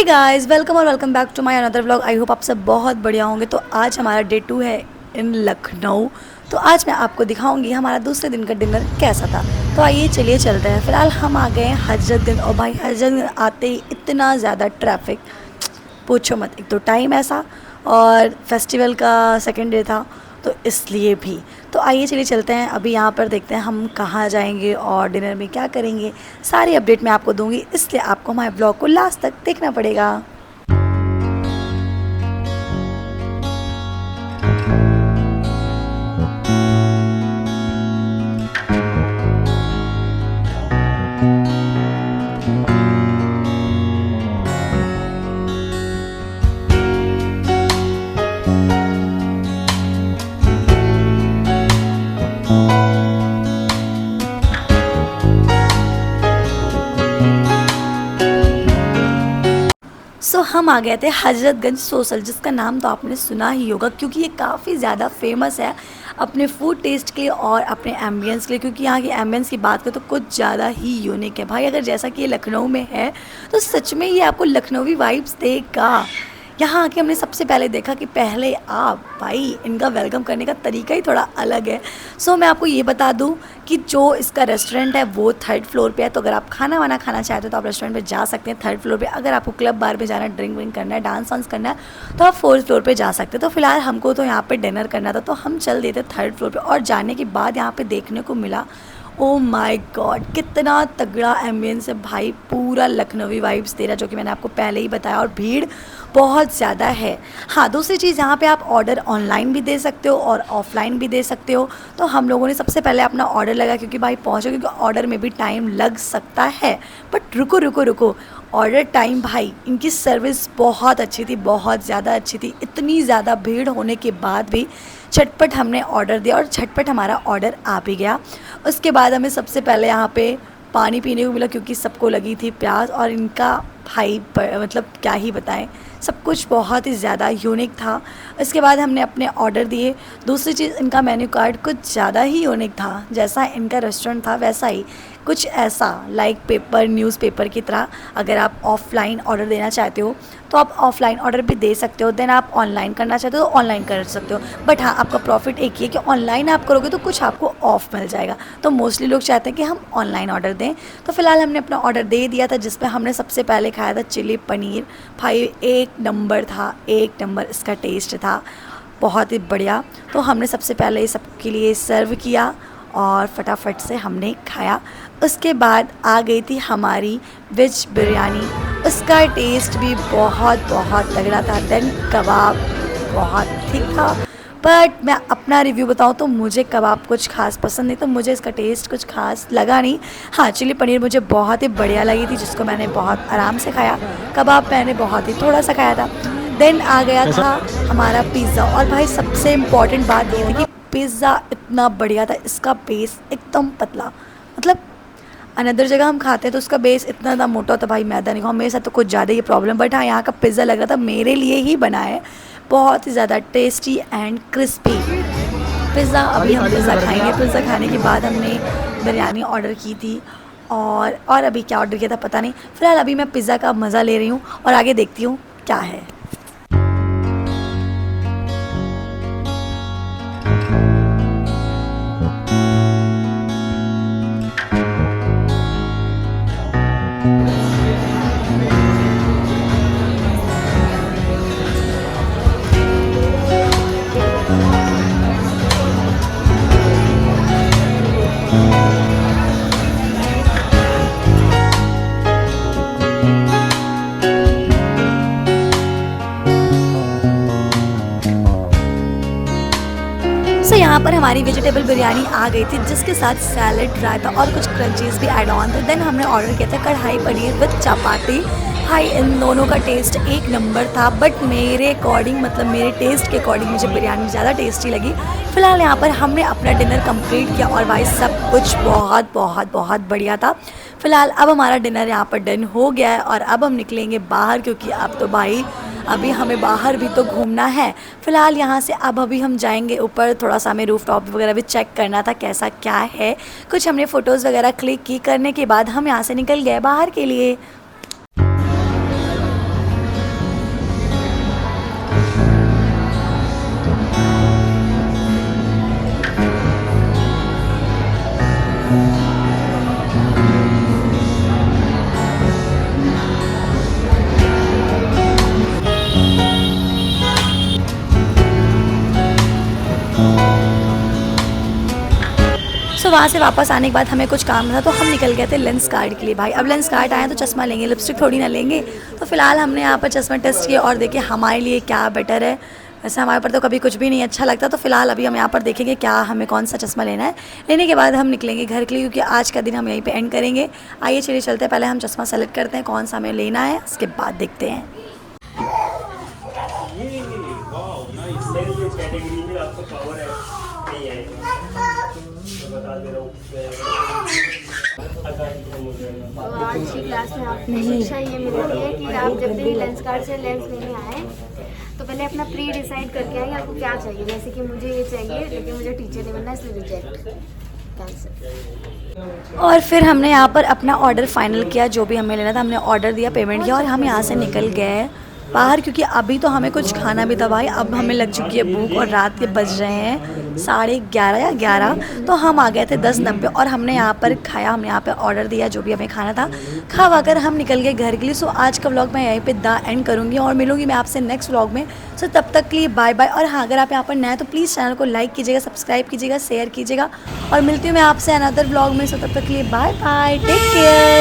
Guys, welcome और welcome back to my another vlog. I hope आप सब बहुत बढ़िया होंगे। तो आज हमारा डे 2 है इन लखनऊ। तो आज मैं आपको दिखाऊंगी हमारा दूसरे दिन का डिनर कैसा था। तो आइए चलिए चलते हैं। फ़िलहाल हम आ गए हैं हजरतगंज और भाई हजरतगंज आते ही इतना ज़्यादा ट्रैफिक, पूछो मत। एक तो टाइम ऐसा और फेस्टिवल का सेकेंड डे था तो इसलिए भी। तो आइए चलिए चलते हैं। अभी यहाँ पर देखते हैं हम कहाँ जाएंगे और डिनर में क्या करेंगे। सारी अपडेट मैं आपको दूंगी, इसलिए आपको हमारे ब्लॉग को लास्ट तक देखना पड़ेगा। हम आ गए थे हजरतगंज सोसल, जिसका नाम तो आपने सुना ही होगा क्योंकि ये काफ़ी ज़्यादा फेमस है अपने फूड टेस्ट के लिए और अपने एम्बियंस के लिए। क्योंकि यहाँ की एम्बियंस की बात करें तो कुछ ज़्यादा ही यूनिक है भाई। अगर जैसा कि ये लखनऊ में है तो सच में ये आपको लखनवी वाइब्स देगा। यहाँ आके हमने सबसे पहले देखा कि पहले आप भाई इनका वेलकम करने का तरीका ही थोड़ा अलग है। सो मैं आपको ये बता दूँ कि जो इसका रेस्टोरेंट है वो 3rd फ्लोर पे है। तो अगर आप खाना वाना खाना चाहते हो तो आप रेस्टोरेंट पे जा सकते हैं 3rd फ्लोर पे। अगर आपको क्लब बार पे जाना है, ड्रिंक विंक करना है, डांस वांस करना है तो आप 4th फ्लोर पे जा सकते हैं। तो फिलहाल हमको तो यहाँ पे डिनर करना था तो हम चल देते 3rd फ्लोर पे। और जाने के बाद यहाँ पे देखने को मिला, ओ माय गॉड, कितना तगड़ा एम्बियंस है भाई। पूरा लखनवी वाइब्स दे रहा, जो कि मैंने आपको पहले ही बताया। और भीड़ बहुत ज़्यादा है। हाँ, दूसरी चीज़, यहाँ पे आप ऑर्डर ऑनलाइन भी दे सकते हो और ऑफलाइन भी दे सकते हो। तो हम लोगों ने सबसे पहले अपना ऑर्डर लगा क्योंकि भाई पहुँचो, क्योंकि ऑर्डर में भी टाइम लग सकता है। बट रुको रुको रुको, ऑर्डर टाइम भाई, इनकी सर्विस बहुत अच्छी थी, बहुत ज़्यादा अच्छी थी। इतनी ज़्यादा भीड़ होने के बाद भी झटपट हमने ऑर्डर दिया और झटपट हमारा ऑर्डर आ भी गया। उसके बाद हमें सबसे पहले यहाँ पे पानी पीने को मिला क्योंकि सबको लगी थी प्यास। और इनका भाई मतलब क्या ही बताएं, सब कुछ बहुत ही ज़्यादा यूनिक था। इसके बाद हमने अपने ऑर्डर दिए। दूसरी चीज़, इनका मेन्यू कार्ड कुछ ज़्यादा ही यूनिक था। जैसा इनका रेस्टोरेंट था वैसा ही कुछ ऐसा, लाइक पेपर, न्यूज़पेपर की तरह। अगर आप ऑफ़लाइन ऑर्डर देना चाहते हो तो आप ऑफ़लाइन ऑर्डर भी दे सकते हो। देन आप ऑनलाइन करना चाहते हो तो ऑनलाइन कर सकते हो। बट हाँ, आपका प्रॉफिट एक ही है कि ऑनलाइन आप करोगे तो कुछ आपको ऑफ मिल जाएगा। तो मोस्टली लोग चाहते हैं कि हम ऑनलाइन ऑर्डर दें। तो फिलहाल हमने अपना ऑर्डर दे दिया था, जिसमें हमने सबसे पहले खाया था चिली पनीर। भाई एक नंबर था, एक नंबर इसका टेस्ट था, बहुत ही बढ़िया। तो हमने सबसे पहले सबके लिए सर्व किया और फटाफट से हमने खाया। उसके बाद आ गई थी हमारी वेज बिरयानी। उसका टेस्ट भी बहुत बहुत तगड़ा था। देन कबाब बहुत ठीक था। बट मैं अपना रिव्यू बताऊं तो मुझे कबाब कुछ खास पसंद नहीं, तो मुझे इसका टेस्ट कुछ खास लगा नहीं। हाँ, चिली पनीर मुझे बहुत ही बढ़िया लगी थी, जिसको मैंने बहुत आराम से खाया। कबाब मैंने बहुत ही थोड़ा सा खाया था। देन आ गया था हमारा पिज़्ज़ा। और भाई सबसे इम्पॉर्टेंट बात ये थी कि पिज़्ज़ा इतना बढ़िया था, इसका बेस एकदम पतला। मतलब अनदर जगह हम खाते हैं तो उसका बेस इतना ज़्यादा मोटा होता है भाई, मैदा नहीं खाओ, मेरे साथ तो कुछ ज़्यादा ही प्रॉब्लम। बट हाँ, यहाँ का पिज़्ज़ा लग रहा था मेरे लिए ही बना है। बहुत ही ज़्यादा टेस्टी एंड क्रिस्पी पिज़्ज़ा। अभी हम पिज़्ज़ा खाएंगे। पिज़्ज़ा खाने के बाद हमने बिरयानी ऑर्डर की थी और अभी क्या ऑर्डर किया था पता नहीं। फ़िलहाल अभी मैं पिज़्ज़ा का मज़ा ले रही हूँ और आगे देखती हूँ क्या है। सो यहाँ पर हमारी वेजिटेबल बिरयानी आ गई थी, जिसके साथ सैलड, रायता और कुछ क्रंचीज भी ऐड ऑन थे। देन हमने ऑर्डर किया था कढ़ाई पनीर विद चपाती। भाई इन दोनों का टेस्ट एक नंबर था। बट मेरे अकॉर्डिंग, मतलब मेरे टेस्ट के अकॉर्डिंग मुझे बिरयानी ज़्यादा टेस्टी लगी। फ़िलहाल यहाँ पर हमने अपना डिनर कंप्लीट किया और भाई सब कुछ बहुत बहुत बहुत बढ़िया था। फ़िलहाल अब हमारा डिनर यहाँ पर डन हो गया है और अब हम निकलेंगे बाहर, क्योंकि अब तो भाई अभी हमें बाहर भी तो घूमना है। फ़िलहाल यहाँ से अब अभी हम जाएंगे ऊपर, थोड़ा सा हमें रूफ टॉप वगैरह भी चेक करना था कैसा क्या है। कुछ हमने फ़ोटोज़ वगैरह क्लिक की, करने के बाद हम यहाँ से निकल गए बाहर के लिए। सो वहाँ से वापस आने के बाद हमें कुछ काम था तो हम निकल गए थे लेंस कार्ड के लिए। भाई अब लेंस कार्ड आया तो चश्मा लेंगे, लिपस्टिक थोड़ी ना लेंगे। तो फिलहाल हमने यहाँ पर चश्मा टेस्ट किया और देखिए हमारे लिए क्या बेटर है। वैसे हमारे पर तो कभी कुछ भी नहीं अच्छा लगता, तो फिलहाल अभी हम यहाँ पर देखेंगे क्या हमें कौन सा चश्मा लेना है। लेने के बाद हम निकलेंगे घर के लिए, क्योंकि आज का दिन हम यहीं पे एंड करेंगे। आइए चलिए चलते हैं, पहले हम चश्मा सेलेक्ट करते हैं कौन सा हमें लेना है, उसके बाद देखते हैं। कैटेगरी में आपका पावर है नहीं है, मैं बता दे रहा हूँ। तो आज की क्लास में आपको शिक्षा ये मिलती है कि आप जब भी लेंस कार्ड से लेंस लेने आए तो पहले अपना प्री डिसाइड करके आए आपको क्या चाहिए। जैसे कि मुझे ये चाहिए लेकिन मुझे टीचर नहीं बनना, इसलिए रिजेक्ट, कैंसिल। और फिर हमने यहाँ पर अपना ऑर्डर फाइनल किया, जो भी हमें लेना था हमने ऑर्डर दिया, पेमेंट किया और हम यहाँ से निकल गए बाहर, क्योंकि अभी तो हमें कुछ खाना भी था भाई। अब हमें लग चुकी है भूख और रात के बज रहे हैं 11:30 या 11। तो हम आ गए थे 10:90 और हमने यहाँ पर खाया, हमने यहाँ पर ऑर्डर दिया जो भी हमें खाना था, खा वा कर हम निकल गए घर के लिए। सो आज का व्लॉग मैं यहीं पे द एंड करूँगी और मिलूँगी मैं आपसे नेक्स्ट व्लॉग में। सो तब तक के लिए बाय बाय। और हाँ, अगर आप यहाँ पर नए हैं तो प्लीज़ चैनल को लाइक कीजिएगा, सब्सक्राइब कीजिएगा, शेयर कीजिएगा और मिलती हूँ मैं आपसे अनदर व्लॉग में। सो तब तक के लिए बाय बाय, टेक केयर।